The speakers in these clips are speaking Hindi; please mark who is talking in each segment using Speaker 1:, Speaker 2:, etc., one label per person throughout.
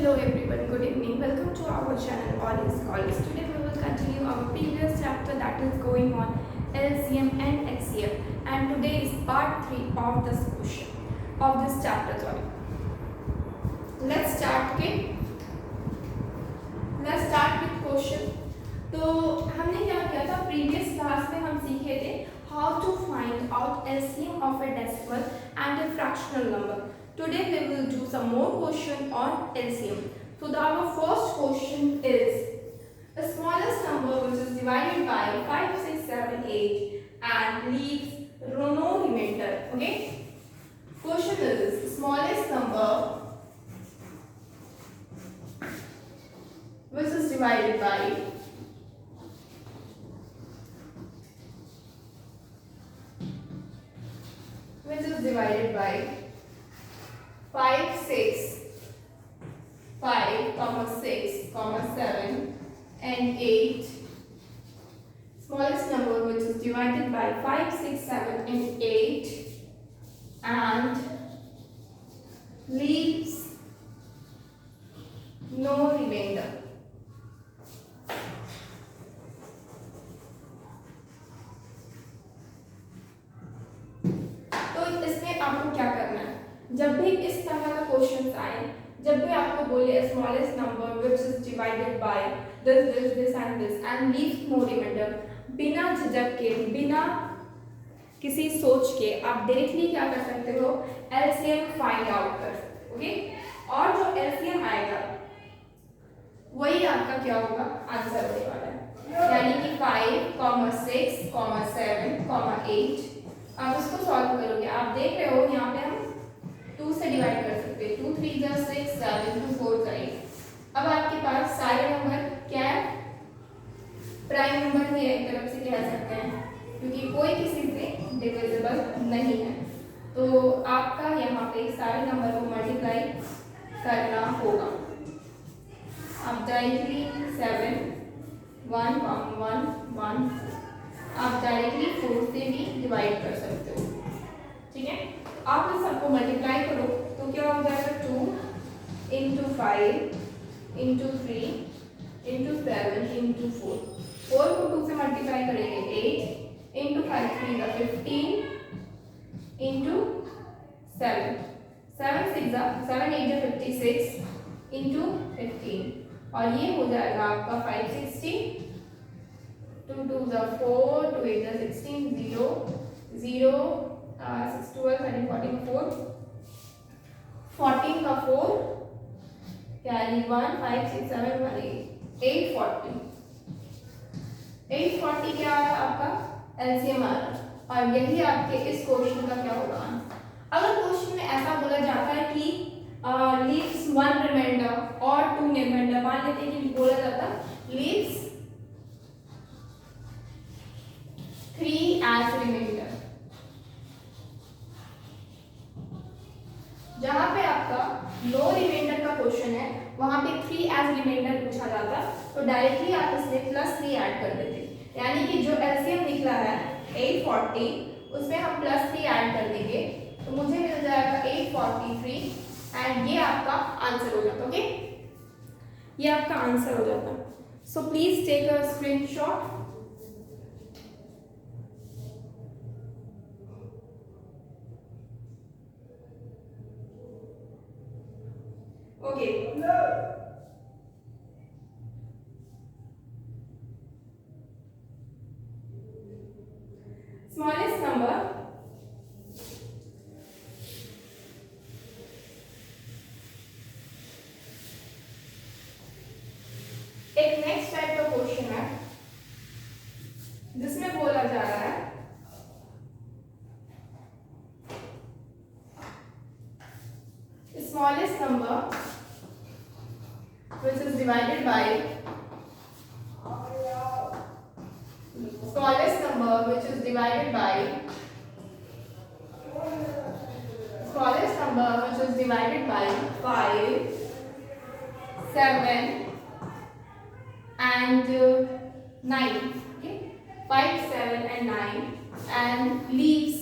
Speaker 1: Hello everyone, good evening. Welcome to our channel All is College. Today we will continue our previous chapter that is going on LCM and HCF, and today is part 3 of this question of this chapter. Let's start. Okay, let's start with question. तो हमने क्या किया था प्रीवियस क्लास में हम सीखे थे how to find out LCM of a decimal and a fractional number. Today we will do some more question on LCM. So our first question is the smallest number which is divided by 5, 6, 7, 8 and leaves no remainder. Okay. Question is the smallest number which is divided by 5, 6, 5, 6, 7 and 8. Smallest number which is divided by 5, 6, 7 and 8 and leaves no remainder. तो इसमें आपको क्या करना है, जब भी इस तरह का क्वेश्चन आए, जब भी आपको बोले smallest number which is divided by this and leaves no remainder, बिना झिझक के, बिना किसी सोच के आप डायरेक्टली क्या कर सकते हो, एलसीएम फाइंड आउट कर सकते हो. ओके, और जो एलसीएम आएगा वही आपका क्या होगा, आंसर होने वाला है. यानी कि 5, 6, 7, 8 आप इसको सॉल्व करोगे. आप देख रहे हो यहाँ पे हम 2 से डिवाइड कर सकते हैं. 2 3 जा 6, 7 2 4 जा 8. अब आपके पास सारे नंबर क्या है, प्राइम नंबर ही एक तरफ से कह सकते हैं क्योंकि कोई किसी से डिविजिबल नहीं है. तो आपका यहाँ पे सारे नंबर को मल्टीप्लाई करना होगा. आप डायरेक्टली 7 1 1 1 आप डायरेक्टली 4 से भी डिवाइड कर सकते हो. ठीक है, आप इस सबको मल्टीप्लाई करो तो क्या हो जाएगा, 2 इंटू 5 इंटू 3 इंटू 7 इंटू 4. 4 को 2 से मल्टीप्लाई करेंगे 8 इंटू 5 3 का 15 इंटू 7 7 6 जा 7 8 जा 56 इंटू 15 और ये हो जाएगा आपका 560. 2 2 जा 4 2 8 जा 16 0 0 6 12 13 14 4 14 का 4 कैरी 1 5 6 7 1 8 840 क्या आ रहा है आपका एलसीएम आ रहा है. और यही आपके इस क्वेश्चन का क्या होगा. अगर क्वेश्चन में ऐसा बोला जाता है कि लीव्स 1 रिमाइंडर और 2 रिमाइंडर, मान लेते हैं कि बोला जाता लीव्स 3 एज रिमाइंडर, जहां पे आपका नो रिमाइंडर का क्वेश्चन है वहां पे 3 एज रिमाइंडर पूछा जाता तो डायरेक्टली आप इसमें +3 ऐड कर देते. यानी कि जो एलसीएम निकला है 840 उसमें हम +3 ऐड कर देंगे तो मुझे मिल जाएगा 843 एंड ये आपका आंसर हो जाता. ओके, ये आपका आंसर हो जाता. So please take a screenshot. Okay. Smallest number एक नेक्स्ट टाइप का क्वेश्चन है जिसमें बोला जा रहा है smallest number which is divided by smallest number which is divided by smallest number which is divided by 5 7 and 9. Okay, 5 7 and 9 and leaves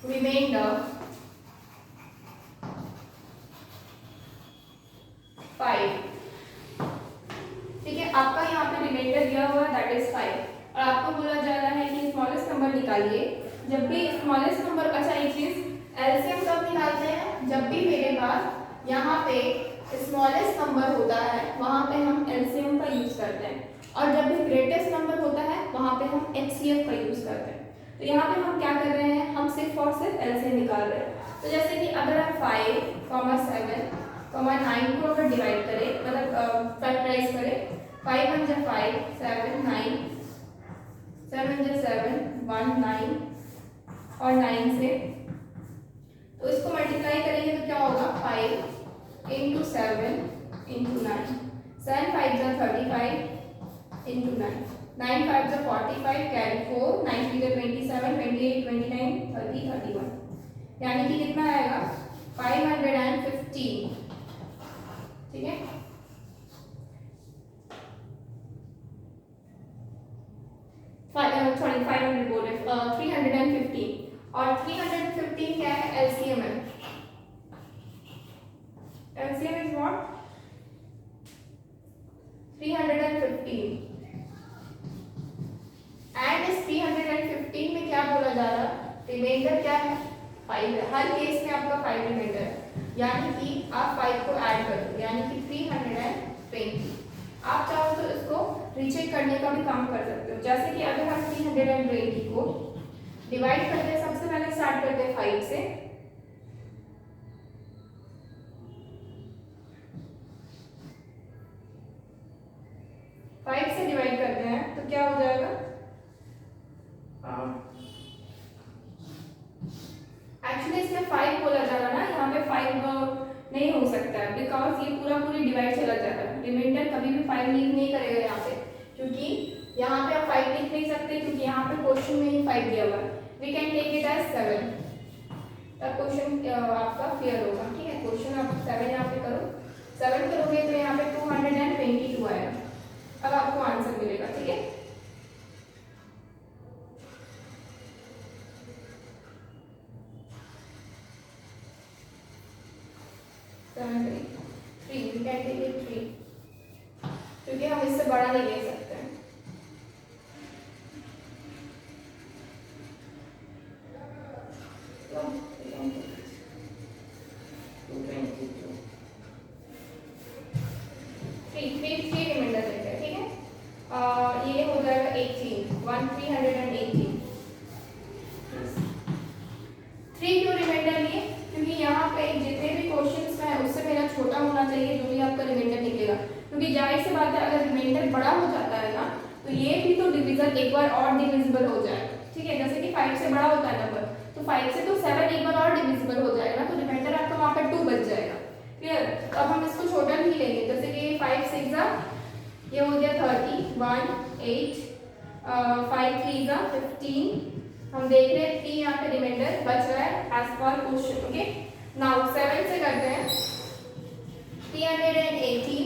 Speaker 1: remainder निकालिए, जब भी स्मॉलेस्ट नंबर, अच्छा एक चीज, एलसीएम कब निकालते हैं, जब भी मेरे पास यहाँ पे स्मॉलेस्ट नंबर होता है वहाँ पे हम एलसीएम का यूज करते हैं, और जब भी ग्रेटेस्ट नंबर होता है वहाँ पे हम एचसीएफ का यूज करते हैं। तो यहाँ पे हम क्या कर रहे हैं, हम सिर्फ और सिर्फ एलसीएम निकाल रहे हैं। तो जैसे कि अगर हम 5, 7, 9 को अगर डिवाइड करें, मतलब फैक्टराइज करें, 5 1 जा 5, 7 9, 7 जा 7, 1 9 और 9 से, तो इसको मल्टीप्लाई करेंगे तो क्या होगा, 5 इंटू 7 इंटू 9, 7 5 जा 35 इंटू 9, 9 5 जा 45, कैरी 4, 9 3 जा 27, 28 29 30 31, यानी कि कितना आएगा 515। ठीक है, सॉरी 500 बोले, 315, और 315 क्या है, एलसीएम है। एलसीएम इज व्हाट, 315, एंड इस 315 में क्या बोला जा रहा है, रिमाइंडर क्या है, 5 है। हर केस में आपका 5 रिमाइंडर है, यानी कि आप 5 को ऐड कर दो, यानी कि 320। आप चाहो तो इसको रीचेक करने का भी काम कर सकते हो, जैसे कि अगर हम 320 को डिवाइड करते हैं, सबसे पहले स्टार्ट करते हैं 5 से, डिवाइड करते हैं तो क्या हो जाएगा, एक्चुअली इसमें 5 बोला जा रहा है ना, यहाँ पे 5 नहीं हो सकता है, बिकॉज ये पूरा पूरी डिवाइड चला जाता है, रिमाइंडर कभी भी 5 लीव नहीं करेगा यहाँ पे, क्योंकि यहाँ पे आप 5 लिख नहीं सकते, क्योंकि यहाँ पे क्वेश्चन में ही 5 दिया हुआ है। We can take it as 7, तब क्वेश्चन आपका क्लियर होगा। ठीक है, क्वेश्चन आप 7 यहाँ पे करो, 7 करोगे तो यहाँ पे 222 आएगा, अब आपको आंसर मिलेगा। ठीक है, क्योंकि हम इससे बड़ा नहीं ले सकते हैं। तो 3 रिमाइंडर लेते हैं। ठीक है, ये हो जाएगा 318। 3 क्यों रिमाइंडर लिए, क्योंकि यहाँ पे जितने भी क्वेश्चंस है उससे मेरा छोटा होना चाहिए जो भी आपका रिमाइंडर निकलेगा, क्योंकि जाहिर सी बात है अगर रिमाइंडर बड़ा हो जाता है ना तो ये भी तो डिविजन एक बार और डिविजिबल हो जाएगा। ठीक है, जैसे कि 5 से बड़ा होता है नंबर, तो 5 से तो 7 एक बार और डिविजिबल हो जाएगा ना, तो रिमाइंडर आपका वहाँ पे 2 बच जाएगा। क्लियर, तो अब हम इसको छोटा नहीं लेंगे, जैसे कि 5 6 ये हो गया 30, 1 8, 5 3 15, हम देख रहे हैं 3 यहाँ पे रिमाइंडर बच रहा है as per question. Okay, now 7 से करते हैं, 318,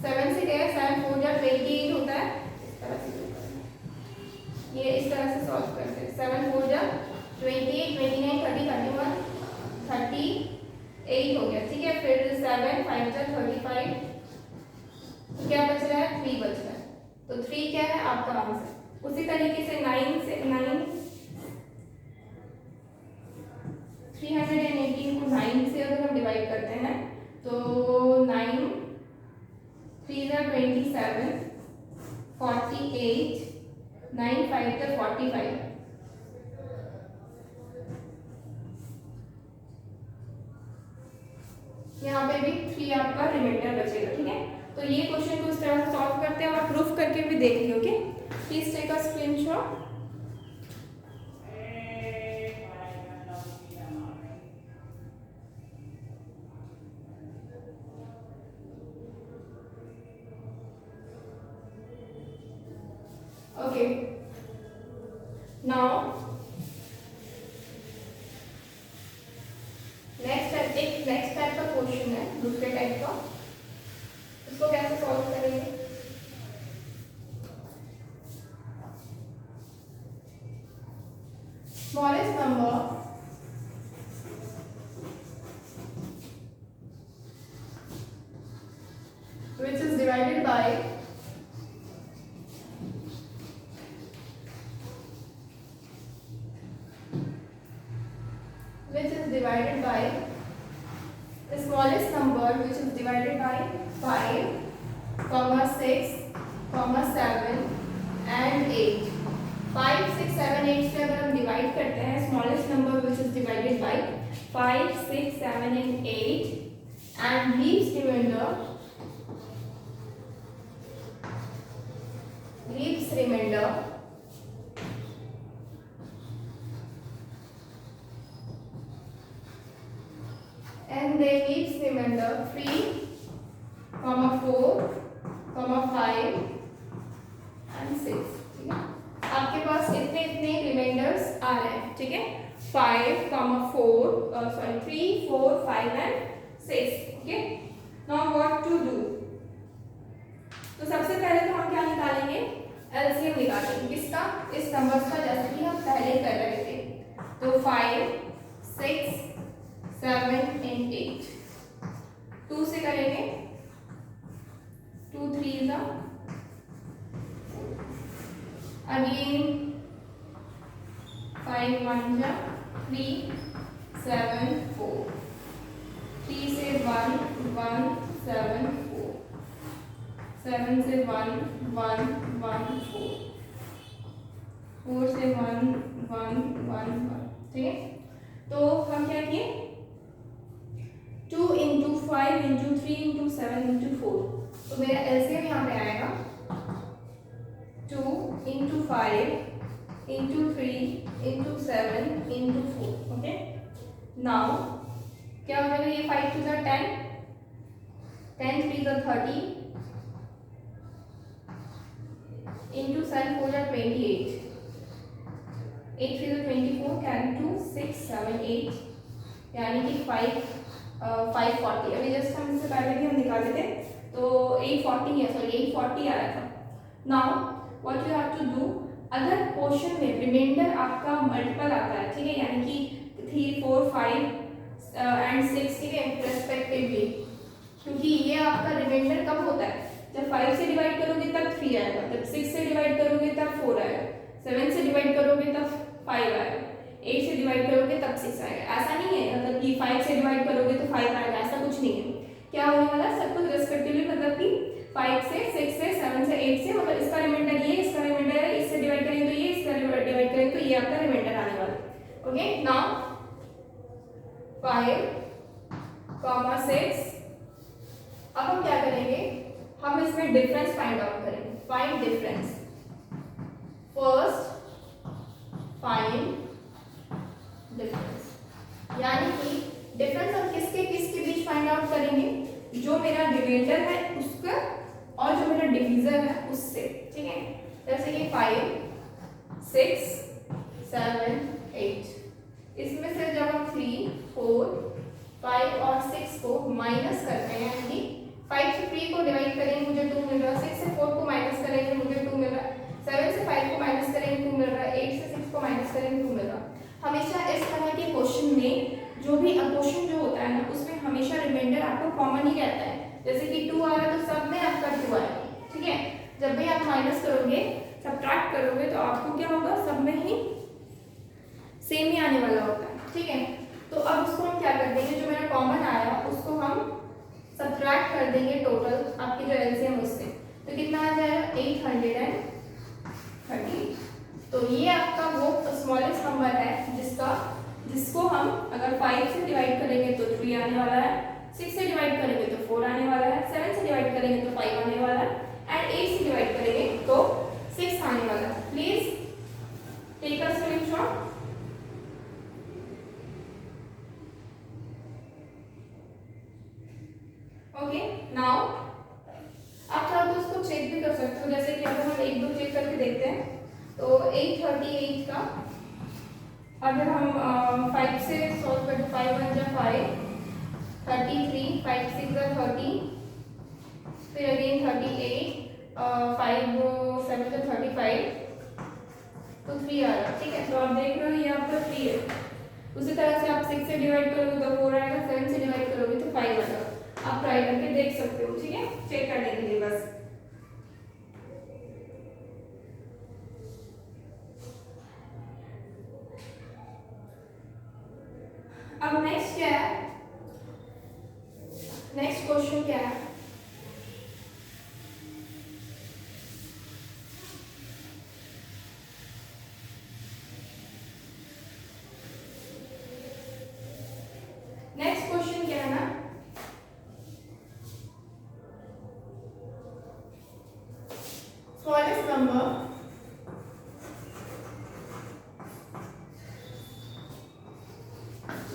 Speaker 1: 7 से क्या है, 7 4 जा 28 होता है, इस तरह से ये इस तरह से सॉल्व करते हैं, 7 4 जा 28, 29 30 31 38 हो गया। ठीक है, फिर 7 5 जा 35, क्या बच रहा है, 3 बच रहा है, तो 3 क्या है आपका आंसर। उसी तरीके से 9 से 318 को 9 से अगर हम डिवाइड करते हैं तो 9 3 जा 27, 48, 9 5 जा 45, यहाँ पे भी 3 आपका रिमाइंडर बचेगा। ठीक है, तो ये क्वेश्चन को इस तरह से सॉल्व करते हैं और प्रूफ करके भी देख लियो। Okay, please take a screenshot. Okay, now next type का क्वेश्चन है, दूसरे टाइप का, इसको कैसे सॉल्व करेंगे। Smallest number which is divided by is divided by the smallest number which is divided by 5, 6, 7 and 8. 5, 6, 7, 8 से अगर हम डिवाइड करते हैं smallest number which is divided bye 5, 6, 7 and 8 and leaves remainder and they leaves remainder 3, 4, 5 and 6. ठीक है, आपके पास इतने इतने रिमाइंडर्स आ रहे हैं. ठीक है, 5, 3, 4, 5 and 6. Okay, now what to do. तो सबसे पहले तो हम क्या निकालेंगे, एलसीएम निकालेंगे. किसका, इस नंबर्स का, जैसे कि हम पहले कर रहे थे. तो 5, 6, 7 and 8. 2 से करेंगे, 2 3 जा, अगेन 5 1 जा, 3 7 4. 3 से 1 1 7 4. 7 से 1 1 1 4. 4 से 1 1 1 1. ठीक है, तो हम क्या किए, 2 into 5 into 3 into 7 into 4. तो मेरा एलसीएम यहाँ पे आएगा 2 into 5 into 3 into 7 into 4. Okay, now क्या हो जाएगा, ये 5 to the 10, 10 3 the 30 into 7 4 the 28, 8 3 the 24, carry 2 6 7 8, यानी कि 540. अभी जस्ट हम इससे पहले भी हम निकाले थे, तो 840 है, सॉरी 840 आया था. Now what you have to do, अगर क्वेश्चन में रिमाइंडर आपका मल्टीपल आता है, ठीक है, यानी कि 3 4 5 एंड 6, ठीक है, रेस्पेक्टिवली, क्योंकि ये आपका रिमाइंडर कब होता है, जब 5 से डिवाइड करोगे तब 3 आएगा, जब 6 से डिवाइड करोगे तब 4 आएगा, 7 से डिवाइड करोगे तब 5 आएगा, 8 से डिवाइड करोगे तब 6 आएगा. ऐसा नहीं है मतलब कि 5 से डिवाइड करोगे तो 5 आएगा, ऐसा कुछ नहीं है. क्या होने वाला है, सब कुछ रेस्पेक्टिवली, मतलब कि 5 से 6 से 7 से 8 से, मतलब इसका रिमाइंडर ये, इसका रिमाइंडर है, इससे डिवाइड करेंगे तो ये, इसका डिवाइड करेंगे तो ये आपका रिमाइंडर आने वाला है. Okay, now 5, 6. अब हम क्या करेंगे, हम इसमें डिफरेंस फाइंड आउट करेंगे. Find difference. First find difference, यानी कि डिफरेंस हम किसके बीच फाइंड आउट करेंगे, जो मेरा डिवाइडर है उसका और जो मेरा डिवीजर है उससे. ठीक है, जैसे कि 5 6 7 8, इसमें से जब हम 3 4 5 और 6 को माइनस करते हैं, यानी कि 5 से 3 को डिवाइड करेंगे मुझे 2 मिल रहा है, 6 से 4 को माइनस करेंगे मुझे 2 मिल रहा है, 7 से 5 को माइनस करेंगे 2 मिल रहा है, 8 से 6 को माइनस करेंगे 2 मिल रहा है. हमेशा इस तरह के क्वेश्चन में जो भी क्वेश्चन जो होता है ना, उसमें हमेशा रिमाइंडर आपको कॉमन ही रहता है. जैसे कि 2 आ रहा है तो सब में आपका 2 आएगा. ठीक है, जब भी आप माइनस करोगे, सब्ट्रैक्ट करोगे, तो आपको क्या होगा, सब में ही सेम ही आने वाला होता है. ठीक है, तो अब उसको हम क्या कर देंगे, जो मेरा कॉमन आया उसको हम सब्ट्रैक्ट कर देंगे टोटल आपकी जो एलसीएम उससे, तो कितना आ जाएगा 830. तो ये आपका वो स्मॉलेस्ट नंबर है जिसको हम अगर 5 से डिवाइड करेंगे तो 3 आने वाला है, 6 से डिवाइड करेंगे तो 4 आने वाला है, 7 से डिवाइड करेंगे तो 5 आने वाला है, एंड 8 से डिवाइड करेंगे तो 6 आने वाला है. Please take a screenshot. Okay, now आप चाहो तो उसको चेक भी कर सकते हो, जैसे कि अगर हम 1 2 चेक करके देखते हैं, तो 838 का अगर हम 5 से सॉल्व करते, 5 1 जा 5, 33, 5 6 जा 30, फिर अगेन 38, 5 7 जा 35, तो 3 आ रहा. ठीक है, तो आप देख रहे हो ये आपका 3 है. उसी तरह से आप 6 से डिवाइड करोगे तो 4 आएगा, 7 से डिवाइड करोगे तो 5 आएगा. आप ट्राई करके देख सकते हो. ठीक है, चेक करने के लिए बस. अब नेक्स्ट क्या है, नेक्स्ट क्वेश्चन क्या है, नेक्स्ट क्वेश्चन क्या है ना, smallest number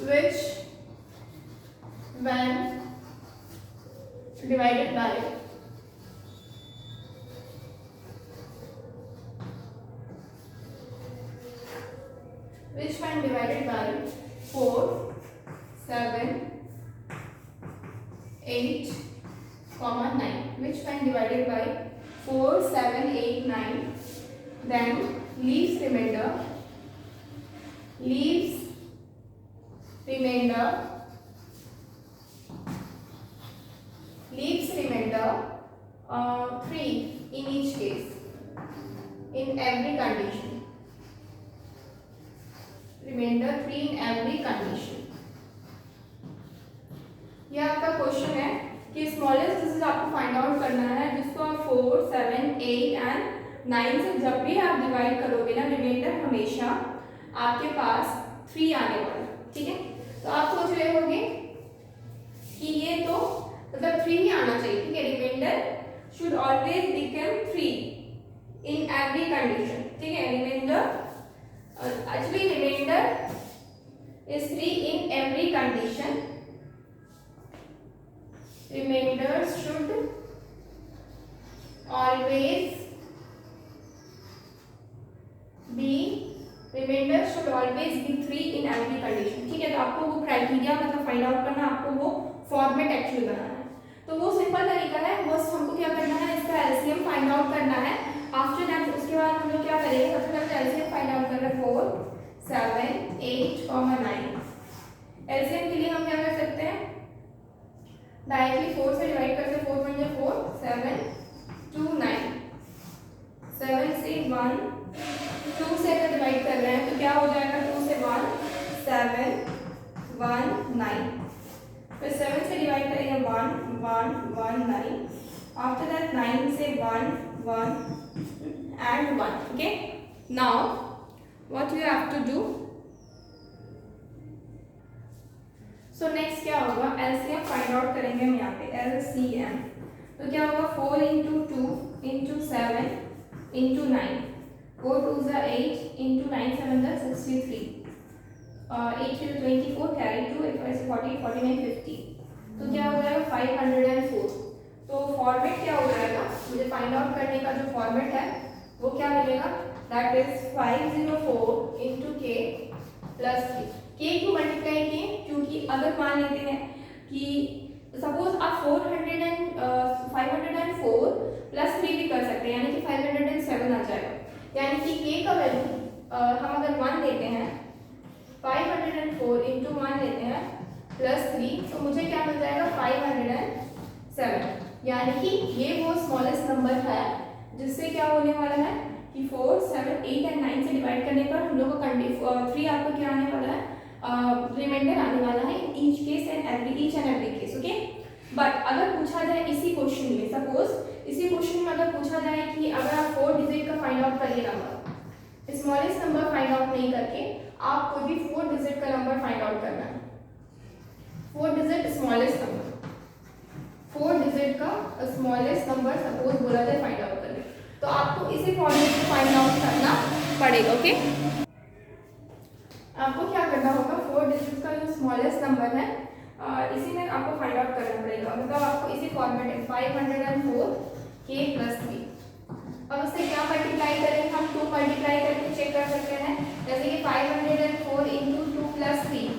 Speaker 1: which when divided by which when divided by 4, 7, 8, 9, which when divided by 4, 7, 8, 9, then leaves remainder leaves remainder 3 in each case, in every condition, remainder 3 in every condition. यह आपका क्वेश्चन है कि स्मॉलेस्ट डिजिट आपको फाइंड आउट करना है जिसको आप 4, 7, 8 एंड 9 से जब भी आप डिवाइड करोगे ना, रिमाइंडर हमेशा आपके पास 3 आने वाला, ठीक है। तो आप सोच रहे होंगे कि ये तो मतलब 3 ही आना चाहिए, ठीक है। Remainder should always become 3 in every condition, ठीक है। Remainder actually remainder is 3 in every condition, remainders should always be 3 in every condition, ठीक है। तो आपको वो क्राइटेरिया मतलब फाइंड आउट करना, आपको वो फॉर्मेट एक्चुअली बनाना है। तो वो सिंपल तरीका है, बस हमको क्या करना है, इसका एलसीएम फाइंड आउट करना है। आफ्टर दैट उसके बाद हम लोग क्या करेंगे, सबसे पहले एलसीएम फाइंड आउट कर रहे हैं 4, 7, 8, 9। एलसीएम के लिए हम क्या कर सकते हैं, डायरेक्टली 4 से डिवाइड करते हैं, 4 × 4, 7, 2, 9, 7 से 1, 2 से अगर डिवाइड कर रहे हैं तो क्या हो जाएगा, 2 से 1, 7, 1, 9, फिर 7 से डिवाइड करेंगे 1, 1, 1, 9, आफ्टर दैट 9 से 1, 1 and 1, okay। now what you have to do, so next क्या होगा, एलसीएम फाइंड आउट करेंगे हम यहाँ पे, एलसीएम। तो क्या होगा, 4 × 2 × 7 × 9, 4 2 = 8, × 9 7 = 63, 8 3 24, कैरी 2, 8 5 40, 49 50। तो क्या हो जाएगा 504। तो फॉर्मेट क्या हो जाएगा, मुझे फाइंड आउट करने का जो फॉर्मेट है वो क्या मिलेगा, दैट इज 504 × k + 3। के को मल्टीप्लाई किए, क्योंकि अगर मान लेते हैं कि सपोज आप 504 + 3 भी कर सकते हैं, यानी कि 507 आ जाएगा। यानी कि के का वैल्यू हम अगर 1 लेते हैं, 504 × 1 लेते हैं +3, तो मुझे क्या मिल जाएगा 507। यानी कि ये वो स्मॉलेस्ट नंबर है जिससे क्या होने वाला है कि 4, 7, 8 एंड 9 से डिवाइड करने पर हम लोग का 3 आपका क्या आने वाला है, रिमाइंडर आने वाला है in each and every case, okay. But अगर पूछा जाए इसी क्वेश्चन में, सपोज इसी क्वेश्चन में अगर पूछा जाए कि अगर आप 4 डिजिट का फाइंड आउट करिए number, smallest number find out नहीं करके आप कोई भी 4 डिजिट का नंबर फाइंड आउट करना है, 4 डिजिट स्मॉलेस्ट नंबर, 4 डिजिट का स्मॉलेस्ट नंबर सपोज बोला जाए फाइंड आउट करने, तो आपको इसी फॉर्मेट में फाइंड आउट करना पड़ेगा, ओके। आपको क्या करना होगा, 4 डिजिट का जो स्मॉलेस्ट नंबर है इसी में आपको फाइंड आउट करना पड़ेगा, मतलब आपको इसी फॉर्मेट में 504 k + 3। अब उससे क्या मल्टीप्लाई करेंगे, हम 2 मल्टीप्लाई करके चेक कर सकते हैं, जैसे कि 504 × 2 + 3,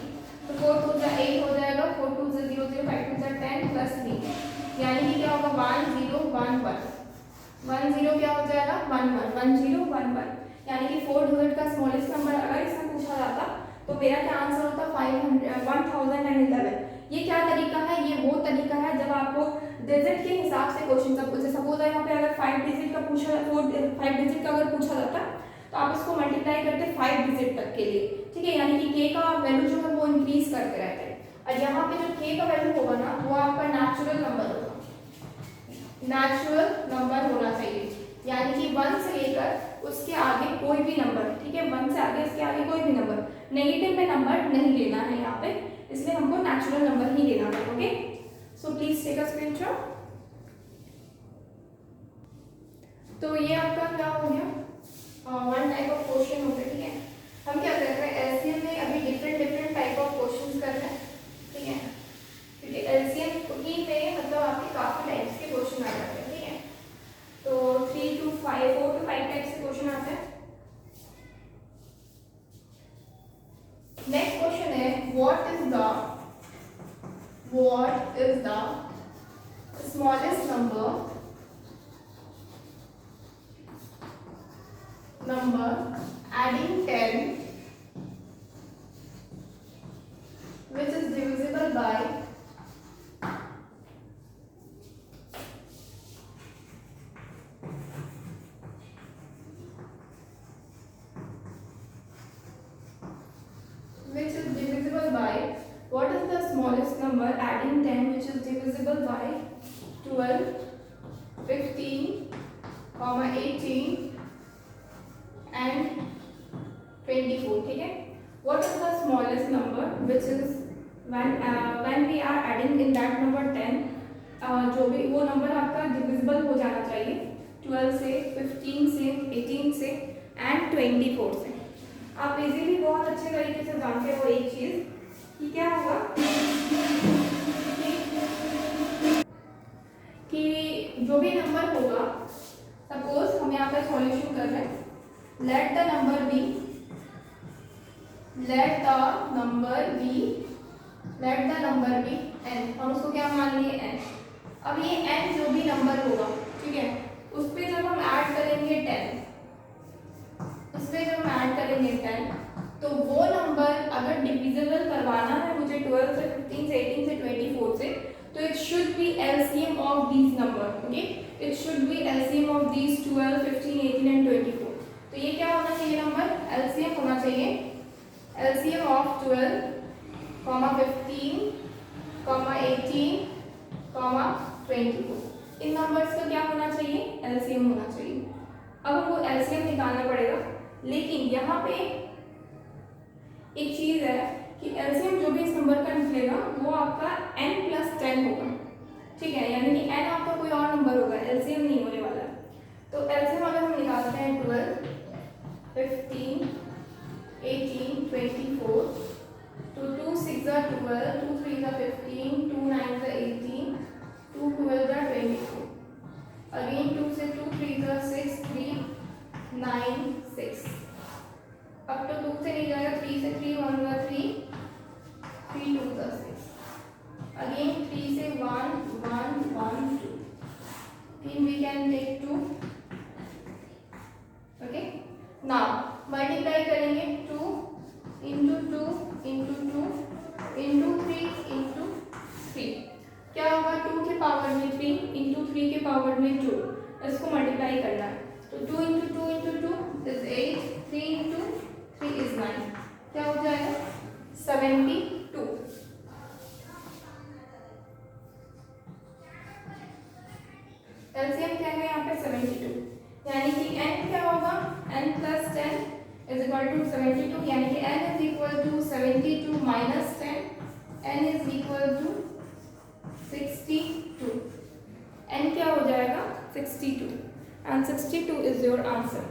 Speaker 1: तो 4 2 = 8 हो जाएगा, 4 2 = 0 0, 5 2 = 10 + 3, यानी कि क्या होगा 1 0 1 1, 1 0 क्या हो जाएगा 1 1, 1 0 1 1, यानी कि 4 डिजिट का स्मॉलेस्ट नंबर अगर इसमें पूछा जाता तो मेरा क्या आंसर होता 1011। ये क्या तरीका है, ये वो तरीका है जब आपको डिजिट के हिसाब से क्वेश्चन सब पूछे, सपोज यहाँ पे अगर 5 डिजिट का पूछा, 5 डिजिट का अगर पूछा जाता तो आप इसको मल्टीप्लाई करते 5 डिजिट तक के लिए, ठीक है। ठीक है, यानी कि k का वैल्यू जो है वो इंक्रीज करते रहते हैं। और यहाँ पे जो k का वैल्यू होगा ना वो आपका नेचुरल नंबर होगा, नेचुरल नंबर होना चाहिए, यानी कि 1 से लेकर उसके आगे कोई भी नंबर, ठीक है, 1 से आगे इसके आगे कोई भी नंबर, नेगेटिव में नंबर नहीं लेना है यहाँ पे, इसलिए हमको नेचुरल नंबर ही लेना है। Okay, so please take a screenshot. तो ये आपका क्या हो गया, वन टाइप ऑफ क्वेश्चन हो गया। ठीक है, हम क्या कर रहे हैं, एलसीएम में अभी डिफरेंट टाइप ऑफ क्वेश्चंस कर रहे हैं। ठीक है, क्योंकि एलसीएम ही में मतलब आपके काफी टाइप्स के क्वेश्चन आ जाते हैं। ठीक है, तो 3 to 5 4 to 5 टाइप्स के क्वेश्चन आते हैं। नेक्स्ट क्वेश्चन है what is the smallest number adding 10 which is divisible by what is the smallest number adding 10 which is divisible by 12, 15, 18 and 24. ठीक है, what is the smallest number which is when we are adding in that number 10, जो भी वो नंबर आपका डिविजिबल हो जाना चाहिए 12 से, 15 से, 18 से एंड 24 से। आप इजीली बहुत अच्छे तरीके से जानते हो एक चीज कि क्या होगा कि जो भी नंबर होगा, सपोज हम यहाँ पे सॉल्यूशन कर रहे हैं, let the number be n, हम उसको क्या मान लिए n। अब ये n जो भी नंबर होगा, ठीक है, उस पे जब हम ऐड करेंगे 10, तो वो नंबर अगर डिविजिबल करवाना है मुझे 12 से, 15 से, 18 से, 24 से, तो it should be LCM of these number. Okay, it should be LCM of these 12, 15, 18 and 24। तो ये क्या होना चाहिए नंबर, एलसीएम होना चाहिए, एलसीएम ऑफ 12, 15, 18, 24। इन नंबर्स का क्या होना चाहिए, एलसीएम होना चाहिए। अब हमको एलसीएम निकालना पड़ेगा, लेकिन यहाँ पे एक चीज है कि एलसीएम जो भी इस नंबर का निकलेगा वो आपका n+10 होगा। ठीक है, यानी कि n आपका कोई और नंबर होगा, एलसीएम नहीं होने वाला। तो एलसीएम अगर हम निकालते हैं 12, 15, 18, 24, तो 2 6 are 12, 2 3 are 15, 2 9 are 18, 2 12 are 24, again 2 से 2 3 are 6, 3 9 6, अब तो 2 से नहीं जाएगा, 3 से 3 1 are 3, 3 2 are 6, again 3 से 1 1 1 2, then we can take 2। okay, now multiply करेंगे 2 into 2 into 2 into 3 into 3, क्या होगा 2 के पावर में 3 into 3 के पावर में 2, इसको मल्टीप्लाई करना है। तो 2 into 2 into 2 is 8, 3 into 3 is 9, क्या हो जाएगा 72। एलसीएम क्या है यहाँ पे 72, यानी कि n क्या होगा, n+10 is equal to 72, यानी कि n is equal to 72 minus 10, n is equal to 62, n क्या हो जाएगा 62, and 62 is your answer।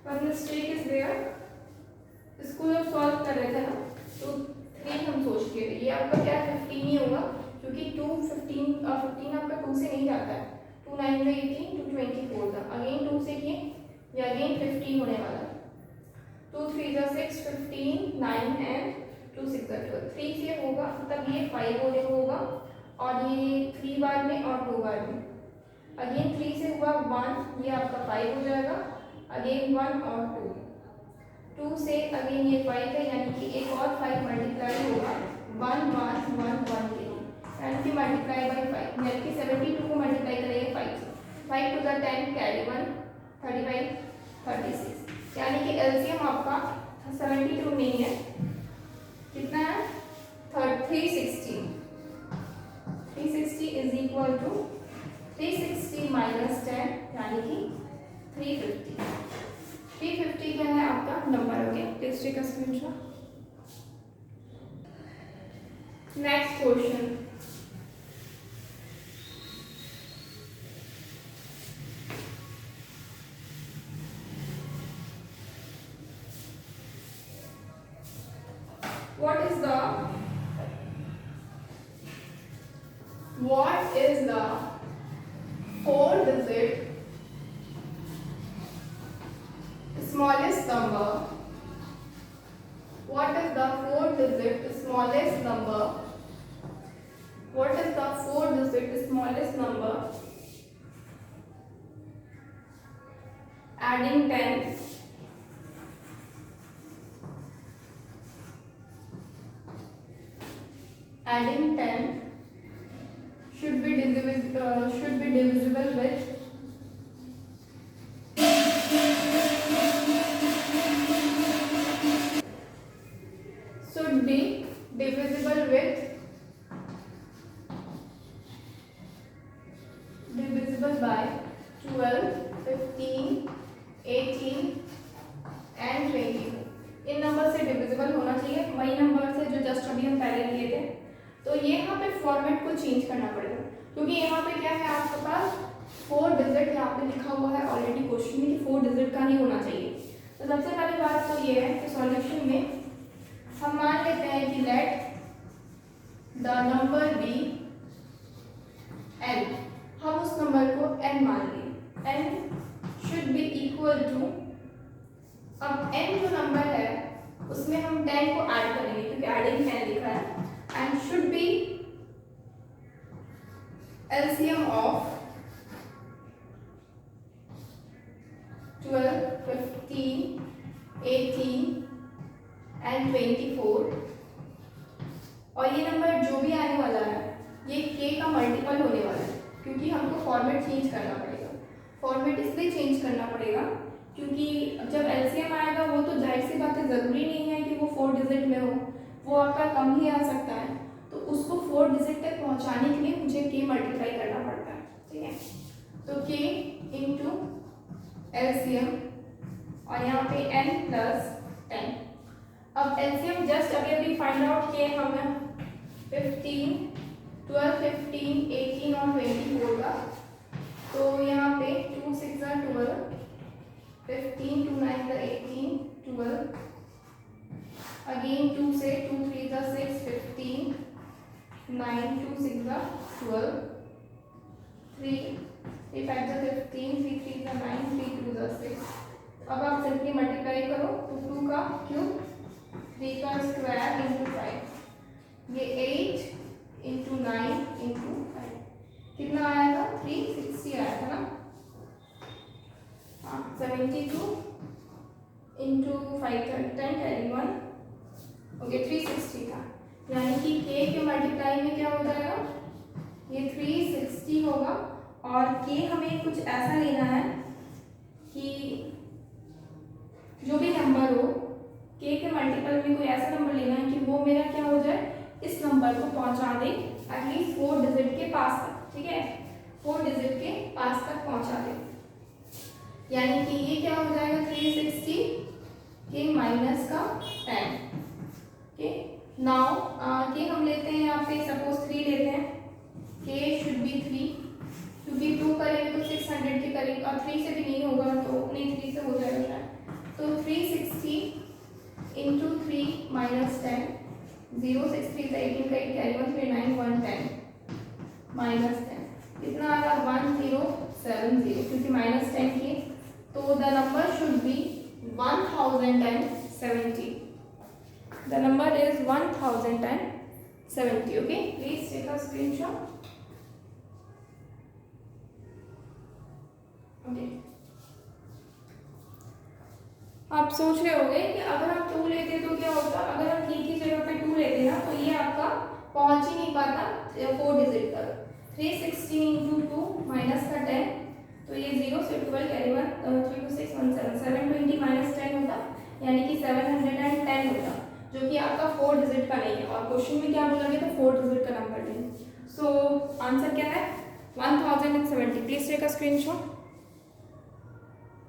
Speaker 1: One mistake is there, इसको जब सॉल्व कर रहे थे ना तो 3 हम सोच के, ये आपका क्या 15 ही होगा, क्योंकि 2 15 आपका 2 से नहीं जाता है, 2 9 में 18, 2 24 था, अगेन 2 से किए, ये अगेन 15 होने वाला, 2 3 6 15 9 एंड 2 6 12, 3 से होगा तब ये 5 होने को होगा, और ये 3 बार में और 2 बार में, अगेन 3 से हुआ 1, ये आपका 5 हो जाएगा, अगेन 1 और 2 से अगेन ये 5 है, यानी कि एक और 5 मल्टीप्लाई बाई 5, यानी कि 72 को मल्टीप्लाई करेंगे 5 से, 5 टू द 10 कैरी 1, 35, 36, यानी कि एलसीएम आपका 72 नहीं है, कितना है 360, 360 इज इक्वल टू 360 माइनस 10 यानी कि 350, 350 क्या है आपका number. Okay, please take a screenshot. Next question, what is the 4-digit smallest number? What is the 4-digit smallest number? What is the 4-digit smallest number? Adding 10, adding 10 should be divisible with divisible by 12, 15, 18 and 24। In number से डिविजिबल होना चाहिए, वही नंबर से जो जस्ट अभी हम पहले लिए थे। तो ये यहाँ पे फॉर्मेट को चेंज करना पड़ेगा, क्योंकि यहाँ पे क्या है आपके पास 4 डिजिट यहाँ पे लिखा हुआ है ऑलरेडी क्वेश्चन में कि 4 डिजिट का नहीं होना चाहिए। तो सबसे पहली बात तो ये है कि सॉल्यूशन में हम मान लेते हैं कि let the number be n, हम उस नंबर को n मान लें, n should be equal to, अब n जो नंबर है उसमें हम 10 को ऐड करेंगे क्योंकि एडिंग 10 लिखा है, and should be LCM of 12, 15, 18 and 24, और ये नंबर जो भी आने वाला है ये k का मल्टीपल होने वाला है, क्योंकि हमको फॉर्मेट चेंज करना पड़ेगा। फॉर्मेट इसलिए चेंज करना पड़ेगा क्योंकि जब एलसीएम आएगा वो तो जाहिर सी बात है, ज़रूरी नहीं है कि वो 4 डिजिट में हो, वो आपका कम ही आ सकता है। तो उसको 4 डिजिट तक पहुंचाने के लिए मुझे k मल्टीप्लाई करना पड़ता है, ठीक है। तो k इंटू एलसीएम और यहाँ पे n प्लस 10। अब एलसीएम जस्ट अभी फाइंड आउट किए हमें 15, 12, 15, 18 और 24 का। तो यहाँ पे 2 6 are 12, 15, 2 9 are 18, 12, अगेन 2 से 2 3 are 6, 15, 9 2 6 are 12, 3 3 5 are 15, 3 3 are 9, 3 2 are 6। अब आप सिंपली मल्टीप्लाई करो, तो 2 का क्यूब, 3 का स्क्वायर इंटू 5, ये 8 इंटू 9 इंटू 5, कितना आया था 360 आया था ना, हाँ 72 इंटू 5 10 कैरी 1, ओके 360 था, यानी कि k के मल्टीप्लाई में क्या हो जाएगा, ये 360 होगा। और k हमें कुछ ऐसा लेना है कि जो भी नंबर हो k के मल्टीपल में कोई ऐसा नंबर लेना है कि वो मेरा क्या हो जाए, इस नंबर को पहुंचा दे एटलीस्ट 4 डिजिट के पास तक, ठीक है, 4 डिजिट के पास तक पहुंचा दे, यानी कि ये क्या हो जाएगा 360 के माइनस का 10, ओके। नाउ के हम लेते हैं यहाँ पे सपोज 3 लेते हैं, k शुड बी 3, क्योंकि 2 करेंगे तो 600 के करेंगे और 3 से भी नहीं होगा, तो नहीं 3 से हो जाएगा शायद, तो 360 इंटू 3 माइनस 10, 0 6 3 18 का 8 कैरी 1 3 9 1 10 माइनस 10, कितना आएगा 1070, क्योंकि माइनस 10 के, तो the number should be 1070, the number is 1070, okay. Please take a screenshot, okay. आप सोच रहे होंगे कि अगर हम 2 लेते तो क्या होता, अगर हम k की जगह पे 2 लेते ना तो ये आपका पहुंच ही नहीं पाता 4 डिजिट तक। 316 इंटू 2 माइनस का 10, तो ये 0 से 12 कैरी 1 3 2 6 1 7 720 माइनस 10 होता, यानी कि 710 होता, जो कि आपका 4 डिजिट का नहीं है। और क्वेश्चन में क्या बोला गया था, 4 डिजिट का नंबर नहीं। सो आंसर क्या है 1070। Please take a screenshot.